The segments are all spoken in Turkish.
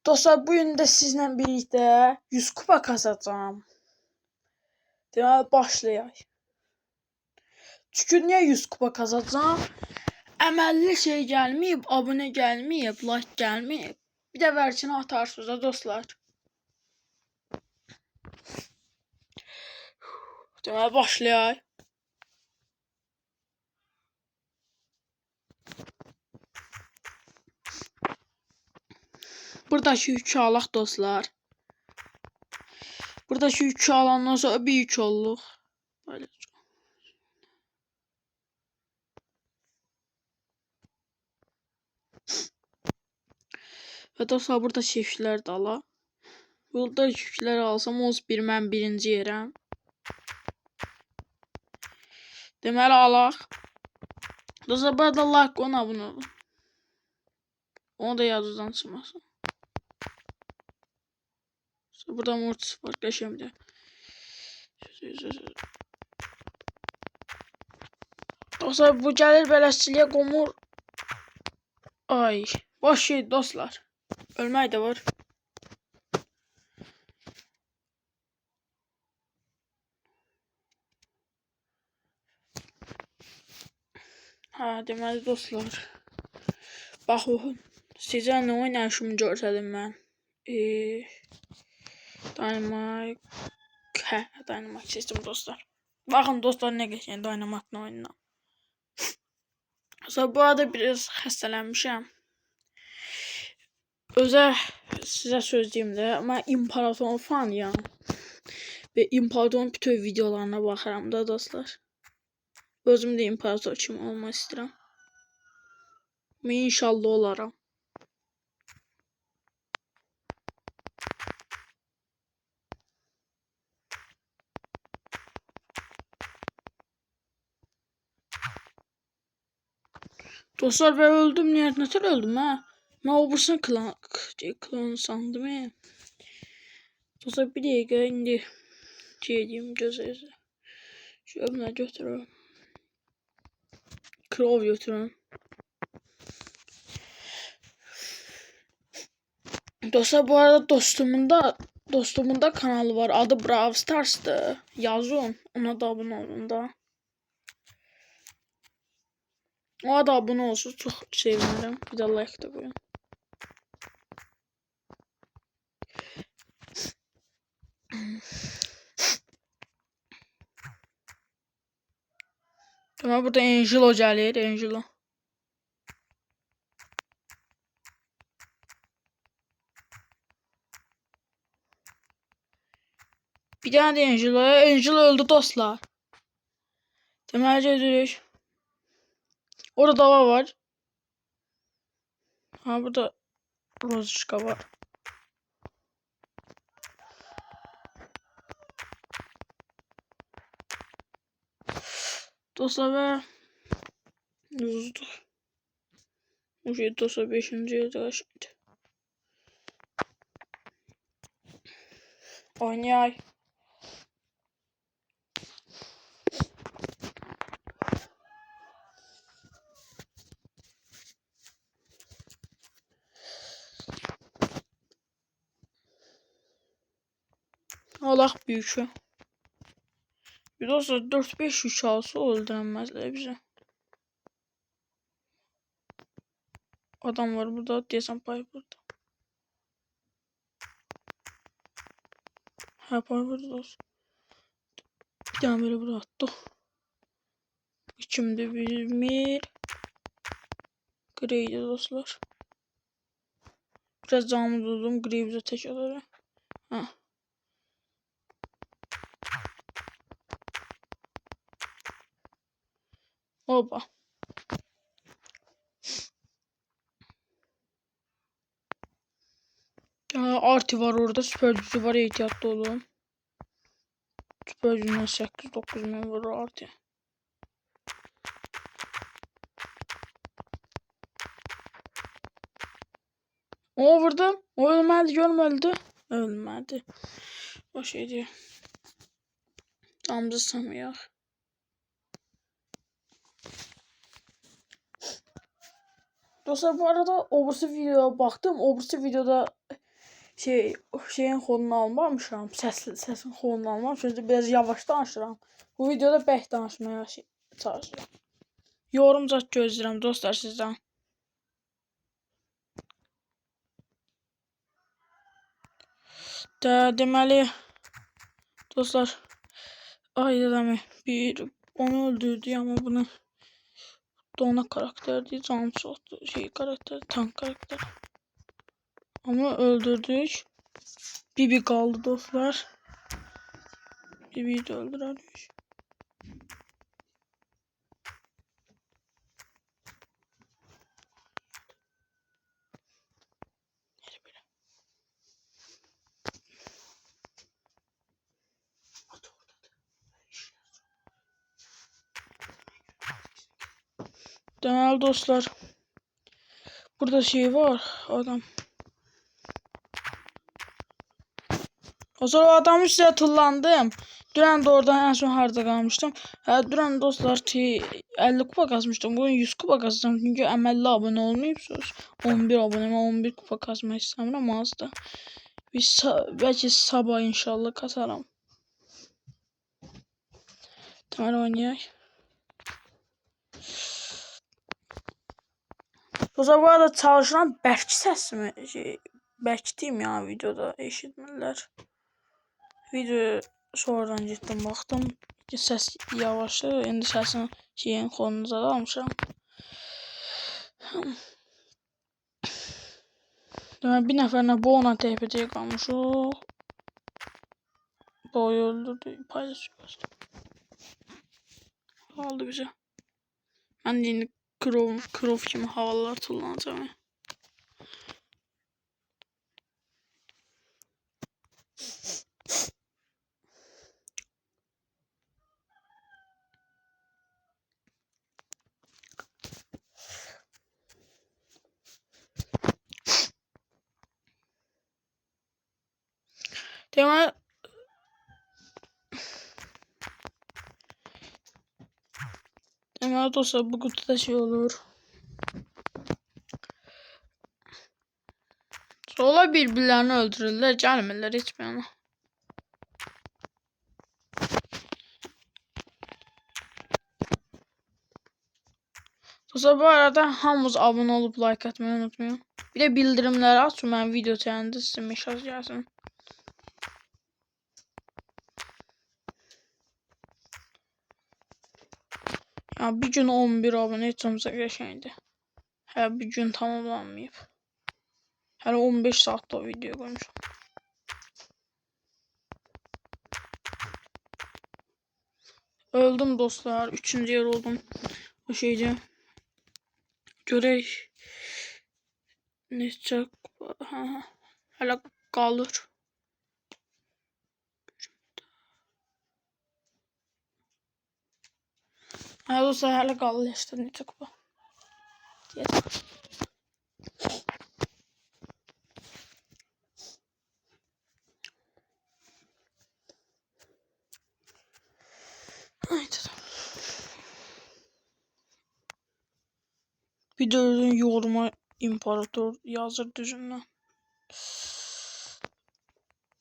Dostlar, bugün də sizlə birlikdə 100 kupa kazacağım. Deməli, başlayaq. Çünki niyə 100 kupa kazacağım? Əməlli şey gəlməyib, abunə gəlməyib, like gəlməyib. Bir də vərçini atarsınız da dostlar. Deməli, başlayaq. Buradakı yükü alaq dostlar. Buradakı yükü alandan sonra bir yük olduq. Böyle. Və dostlar, burada çiftçilər də ala. Burada yüklər alsam, mən birinci yerəm. Deməli, alaq. Dostlar, burada like qoyun, abunə olun. Onu da yazıdan çıxmasın. Burada mortis var, qəşəngdir. Dostlar, bu gəlir bələşçiliyə qomur. Ay, boş şey dostlar. Ölmək də var. Deməli dostlar. Baxın, sizə nə oynayışımı görsədim mən. Dynamite. Dynamite seçdim dostlar. Baxın dostlar, nə qəşəng Dynamite oyundan. Sonra bu arada biraz xəstələnmişəm. Özə sizə söz deyim də, mən İmparatorun fanıyam. Və İmparatorun bütün videolarına baxıram da dostlar. Özüm də İmparator kimi olmaq istəyirəm. Və inşallah olaram. Dostlar, ben öldüm. Neden öldüm ha? Ben obursun klan sandım ya. Dostlar, bir dakika indi. Şey diyeyim, gözlerinize. Şu ömrüne götürüyorum. Krov götürüyorum. Dostlar, bu arada dostumun da kanalı var. Adı Brawl Stars'tı. Yazın. Ona da abone olun da. O da abone olsun, çok sevinirim. Bir de like de koyun. Tamam, burada Angelo gəlir, Angelo. Bir tane de Angelo öldü dostlar. Deməli gedirik. Orada dava var. Ha, burada Rozuşka var. Dostlar ve uzduk. Bu şey dostlar 5. yılda şimdi. Oynayay. Allah büyük. Bir dostlar 4-5 yük alsa öldüremezler bize. Adam var burada, desem pay burada. Ha, pay burada dostlar. Bir tane böyle burada attı. İçimde bir mir. Grey'di dostlar. Biraz canımı durdum. Grey bize tek alır. Ha. Oba. Arti var orada. Süper gücü var. Ehtiyatlı olun. Süper gücünden 8-9 min vurur Arti. O vurdum. O ölmedi, görmedi. Ölmedi. O şey diyor. Damcı sanmıyor. Dostlar, bu arada obursu videoya baktım. Obursu videoda şeyin fonunu almamışam. Səsin fonunu almamışam. Çünki biraz yavaş danışıram. Bu videoda bək danışmaya çalışıram. Yorum zat gözləyirəm dostlar sizdən. Deməli dostlar, ay adamı bir onu öldürdü ama bunu dona karakter değil, canım çoxdur. Karakter, tank karakter. Ama öldürdük. Bibi kaldı dostlar. Bibi'yi de öldürelim. Deməli dostlar, burada şey var, adam. O sonra o adamın üstüne tullandım. Dünən də oradan en son harda qalmışdım. Dünən dostlar 50 kupa kasmışdım. Bugün 100 kupa kasacağım. Çünkü əməlli abone olmayıbsınız. 11 abone, 11 kupa kasmak istəmirəm azdı. Belki sabah inşallah kasaram. Deməli oynayaq. Dostlar bu arada çalışıram, bərk səsimi bərk deyim ya videoda eşitmirlər. Video sonradan gittim baxdım ki səs yavaşdır. İndi səsin şeyin fonunu almışam. Deməli bir nəfərlə Bona TPC qalmışıq. Boyu öldürdü, paylaşıyoruz. Aldı bize. Ben de yine Krov kimi havalar kullanacağım. Deməli dostlar bu kutuda şey olur. Sonra birbirlərini öldürürlər, gəlmirlər heç bir yana. Dostlar bu arada hamınız abone olup like atmayı unutmayın. Bir de bildirimleri açın, ben video çəkəndə sizə mesaj gəlsin. Ya bir gün 11 abone etmemize geçeydi. Hələ bir gün tamamlanmayıb. Hələ 15 saatdə o video koymuşum. Öldüm dostlar. 3. yer oldum. O şeyce. Görək. Neçə hələ qalır. Dostlar hələ qalır işte neçə kupa. Yeter. Videonun yoruma imparator yazır düzündən.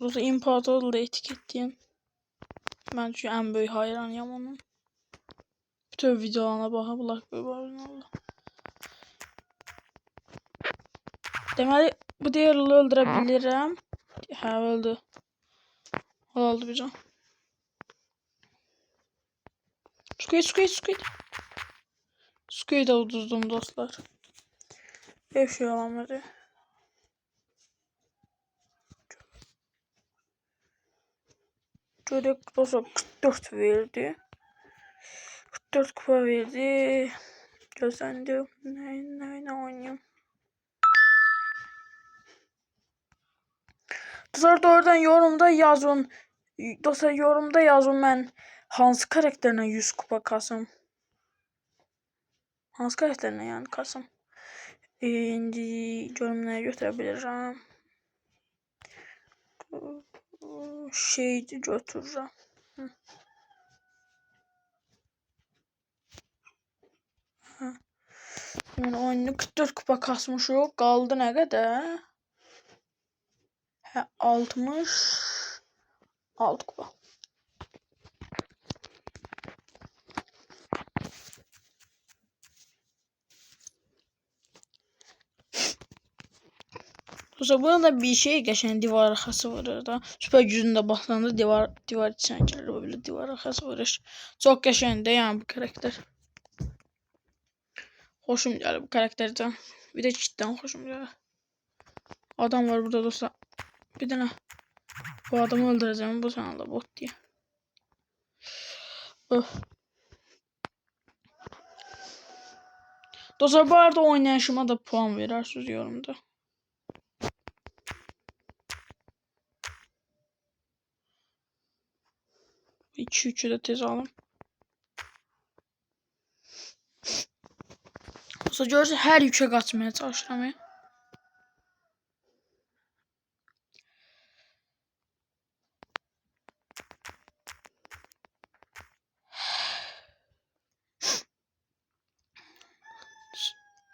Burada imparatorla etiketleyeyim. Ben çünkü en büyük hayranıyım onun. Bütün videolarına bakabilir Allah. Deməli bu diğerini öldürebilirim. Ha öldü. O oldu bir can. Squid da uduzdum dostlar. Bir şey olamadı. Şöyle dostlar 44 verdi. 44 kupa verdi. Gözlendi. Ne oynayayım. Dostlar oradan yorumda yazın. Dostlar yorumda yazın ben hansı karakterine 100 kupa kasım. Hansı karakterine yani kasım. İndi yorumlara götürebilirim. Şeydi götürürüm. Yani oyunu 44 kupa kasmışıq. Qaldı nə qədər? 66 kupa. Sonra buna da bir şey geçen divar arkası var orada. Süper gücünde basanda divar içine gelir böyle divar arkası var. Çok geçen de yani bu karakter. Hoşum geldi bu karakterden. Bir de cidden hoşum geldi. Adam var burada dostlar. Bir tane bu adamı öldüreceğim bu sana da bot diye. Öf. Dostlar bu arada oynayışıma da puan verirsiniz yorumda. İki üçü de tez alın. Dostlar görürsünüz her yükə qaçmaya çalışıram.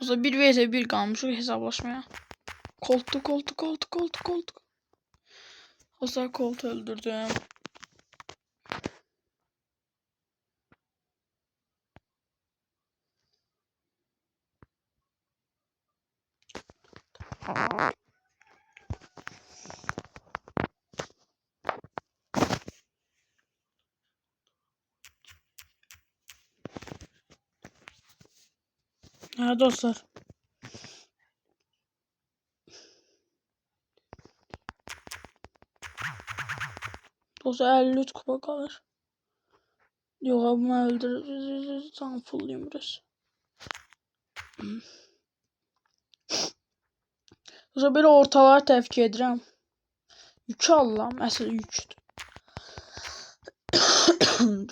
Dostlar 1 vs 1 qalmışıq hesablaşmaya. Koltuk. Dostlar Colt'u öldürdüm. Ha dostlar. Dostlar 53 kupa kalır. Yok abi bunu öldürürüz. Tam fullluyum biraz. Dostlar böyle ortaları təvkə edirəm. Yükü Allah'ım. Əsl yükdür.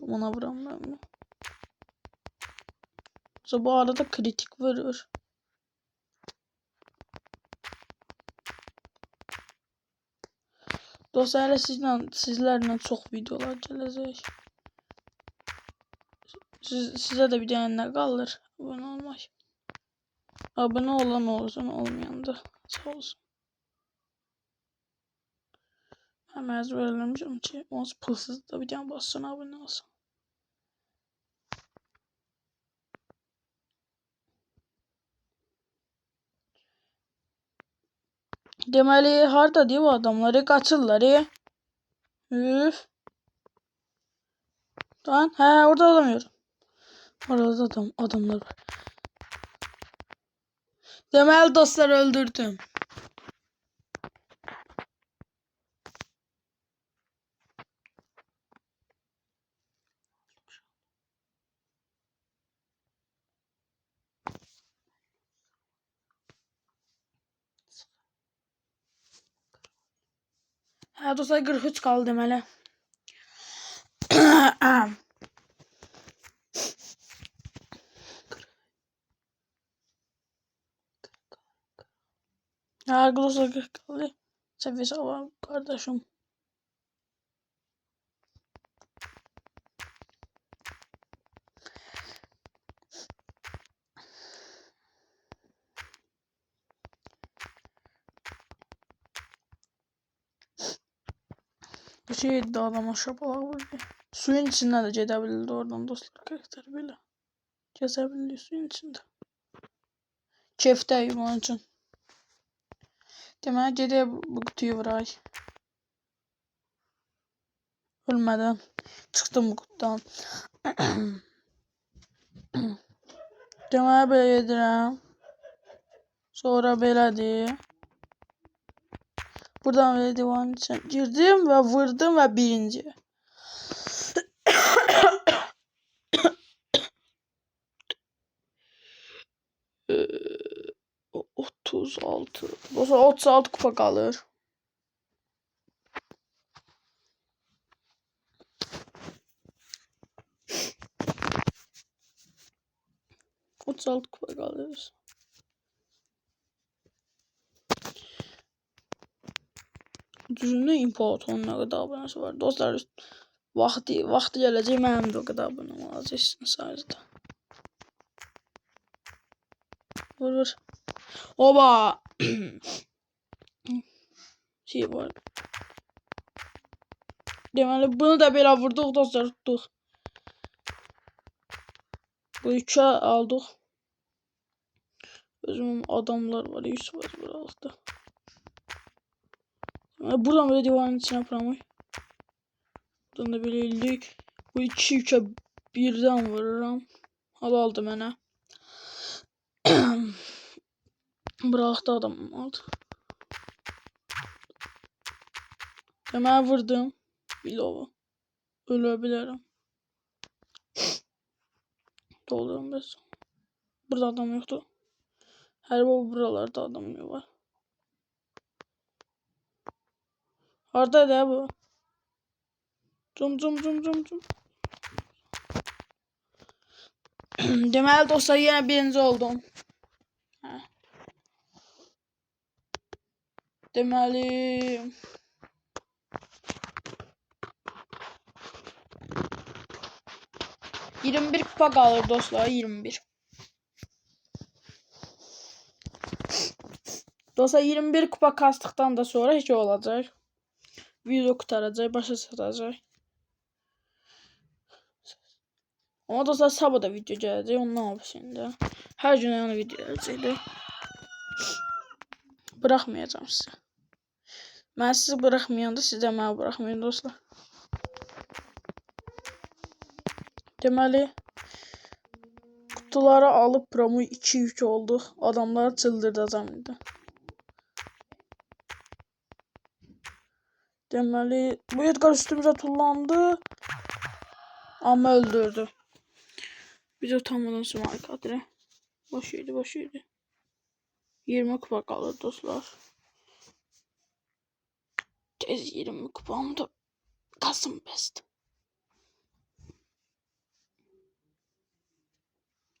Ona vuram ben bunu. Dostlar bu arada kritik vurur. Dostlar hələ sizlərlə çox videolar gələcək. Sizə də bir dənə nə qalır? Abone olmak. Abone olan olsun, olmayan da sağ olsun. Ben mecbur eləmişim ki, ons pulsuz da bir dənə bassın, abone olsun. Deməli, harda deyib adamları qaçırlar. Üf. Lan, orada alamıyorum. Orada adamlar var. Deməli dostlar öldürdüm. Dostlar 43 qaldı deməli. Dostlar 40 qaldı. Səviyyəsi var qardaşım. Bu şey de adama şapalaq vurdu. Suyun içindən də gedə bildi oradan dostlar karakter belə. Gəzə bildi suyun içində. Kefdəyim onun üçün. Deməli gedək bu qutuyu vuraq. Ölmədən çıxdım bu qutudan. Deməli belə gedirəm. Sonra belədir. Buradan böyle divanın içine girdim ve vurdum ve birinci. 36. Dostlar 36 kupa kalır. Kupa kalır. Düzünde imparatorun ne kadar abonesi var. Dostlar vakti gelecek mənim də o kadar abonem olacaqsınız sadəcə. Vur. Oba. şey var. Deməli bunu da belə vurduq dostlar, tutduq. Bu 3'e aldık. Özümün adamlar var, 100 var buralıqda. Buradan böyle divarın içine yapıram. Buradan da böyle ildik. Bu 2-3'e birden vururam. Aldı mənə. Buralıqda adamım aldı. Deməli vurdum. Bilova. Ölə bilərəm. Doldurum biraz. Burada adam yoktu. Her buralarda adam var. Harada da bu. Zum. Deməli dostlar yine birinci oldum. Hə. Deməli 21 kupa kalır dostlar, 21. Dostlar 21 kupa kastıktan da sonra hiç olacak. Video kurtaracak, başa çatacak. Ama dostlar sabah da video gelecek, ondan olsun. Her gün yani video gelecek. Bırakmayacağım size. Ben sizi bırakmayanda siz de beni bırakmayın dostlar. Deməli kutuları alıp promo 2-3 oldu. Adamları çıldıracağım indi. Deməli bu Edgar üstümüze tullandı. Ama öldürdü. Bir de utanmadan Sümer Kadir'e. Boş yedi. 20 kupa kalır dostlar. Tez 20 kupam da Kasım best.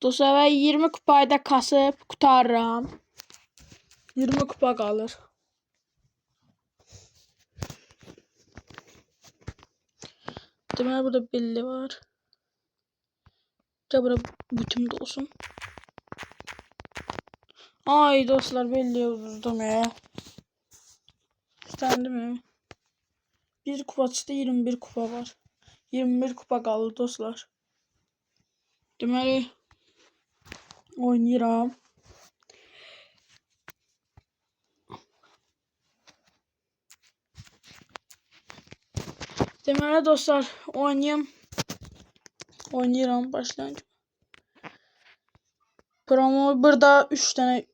Dostlar ben 20 kupayı da kasıp kurtarıram. 20 kupa kalır. Deməli burada belli var. Burada bütün de olsun. Ay dostlar belli uzdum ya. Sen değil mi? Bir kupaçıda 21 kupa var. 21 kupa kaldı dostlar. Deməli oynayıram. Deməli dostlar oynayıram başlayınca. Promo burada 3 tane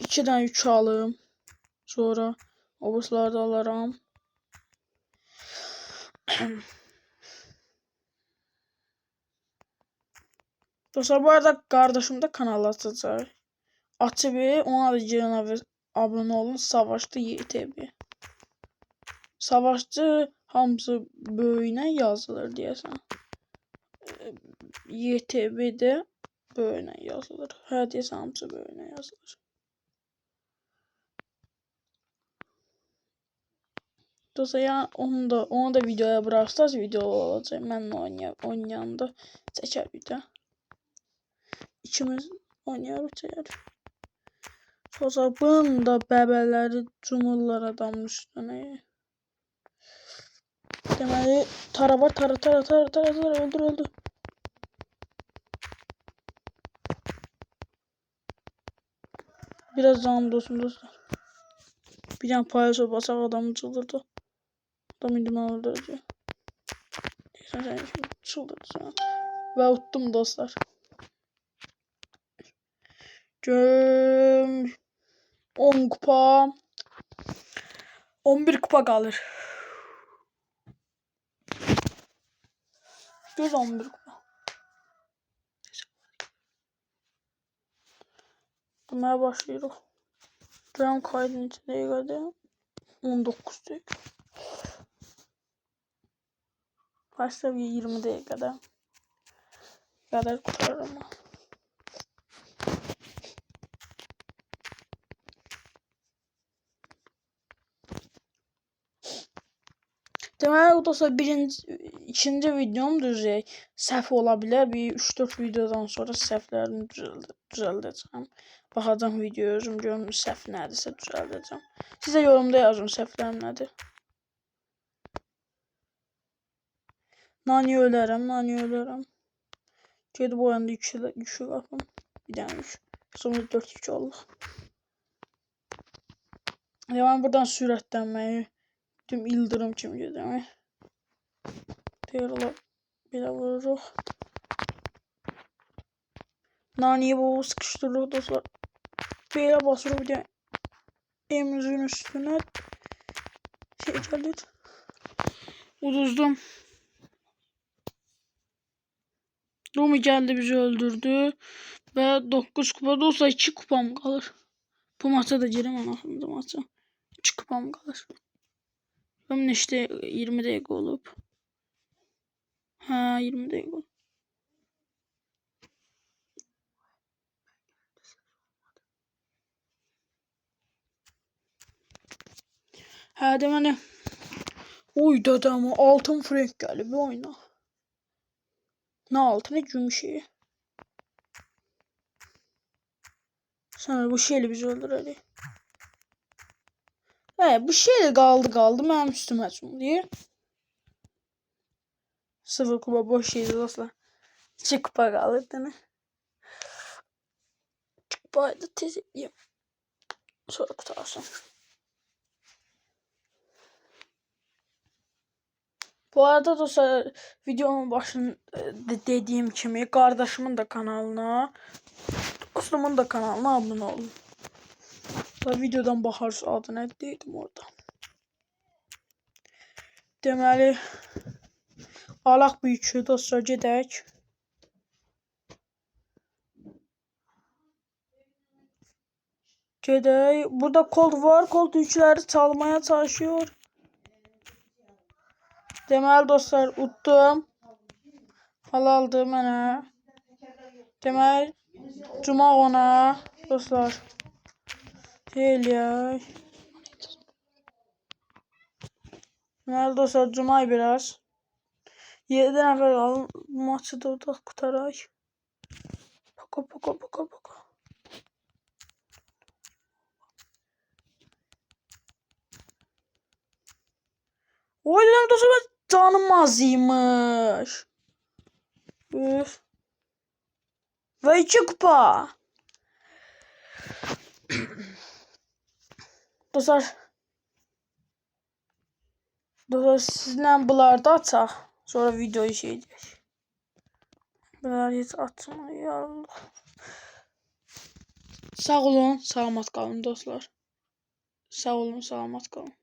2 tane 3 alım. Sonra obuslarda alaram. Dostlar bu arada kardeşim de kanal açacak. Açıp ona da girin ve abone olun. Savaşçı YTB. Savaşçı hamısı böyüne yazılır diyesen. YTB'de böyüne yazılır. Her diyesen hamısı böyüne yazılır. Dostlar yani onu da videoya bıraksanız video olacak. Ben oynayanda çeker video. İkimiz oynayarıq çeker. Sonra bunun da bəbələri cumurlar adamın üstüne. Deməli tara var, tara öldür. Biraz canım dostum dostlar. Bir tane paylaşa basak adamı çıldırdı. Adam indi bana öldürəcək. Sen şimdi çıldırdı. Ve uttum dostlar. 10 kupa. 11 kupa kalır. Göz 11 kupa. Demeye başlıyoruz. Dram kaydın içindeye kadar 19 dakika. Başta bir 20 dakikada kadar kurtarırım. Deməli o da ikinci videomdur. Səhv ola bilər. Bir 3-4 videodan sonra səhvlərimi düzəldəcəm. Baxacağım videoya özüm görüm səhv nədirsə düzəldəcəm. Size yorumda yazın səhvlərim nədir. Nani ölərəm. Gedib o yanda yükü qapım. Bir dənə yük. Sonra 4 yük olduq. Ben buradan sürətlənməyi, tüm ildırım kimi gedirəm. Deyir ola, belə vururuq. Naniyi bu sıkışdırırıq dostlar. Belə basırıq bir dənə. Emizin üstüne şey gelir. Uduzdum. Rumi geldi bizi öldürdü. Ve 9 kupada olsa 2 kupam kalır. Bu maça da giremem aslında maça. 2 kupam kalır. Benim işte 20 dakika olup. Ha 20 dakika olup. Ha demene. Oy dadamı altın frank geldi bir oyna. Ne altın ne gümüşü. Sonra bu şeyle bizi öldür hadi. Bu şeyle kaldı benim üstüme açım diye. 0 kupa boş şeydi dostlar. 2 kupa kalır değil. 2 kupayı da tez edeyim. Sonra kutarsın. Bu arada dostlar videonun başında dediğim kimi kardeşimin de kanalına, dostumun da kanalına abone olun. Da videodan baxarsınız adı nə deydim orada. Deməli alaq bu yükü dostlar gedək. Burada Colt var. Colt yükləri çalmaya çalışıyor. Deməli dostlar utdum. Halaldı mənə. Deməli cumaq ona dostlar. Eləyək. Deməli dostlar cumay biraz. 7 nəfər qalın. Maçı da orada qutaraq. Paka. Oy dedim dostlar canım azıymış. Üf. Ve 2 kupa. Dostlar sizlə bunlarda açaq. Sonra videoyu şey edək. Bunlar heç açmayalım. Sağ olun, salamat qalın dostlar. Sağ olun, salamat qalın.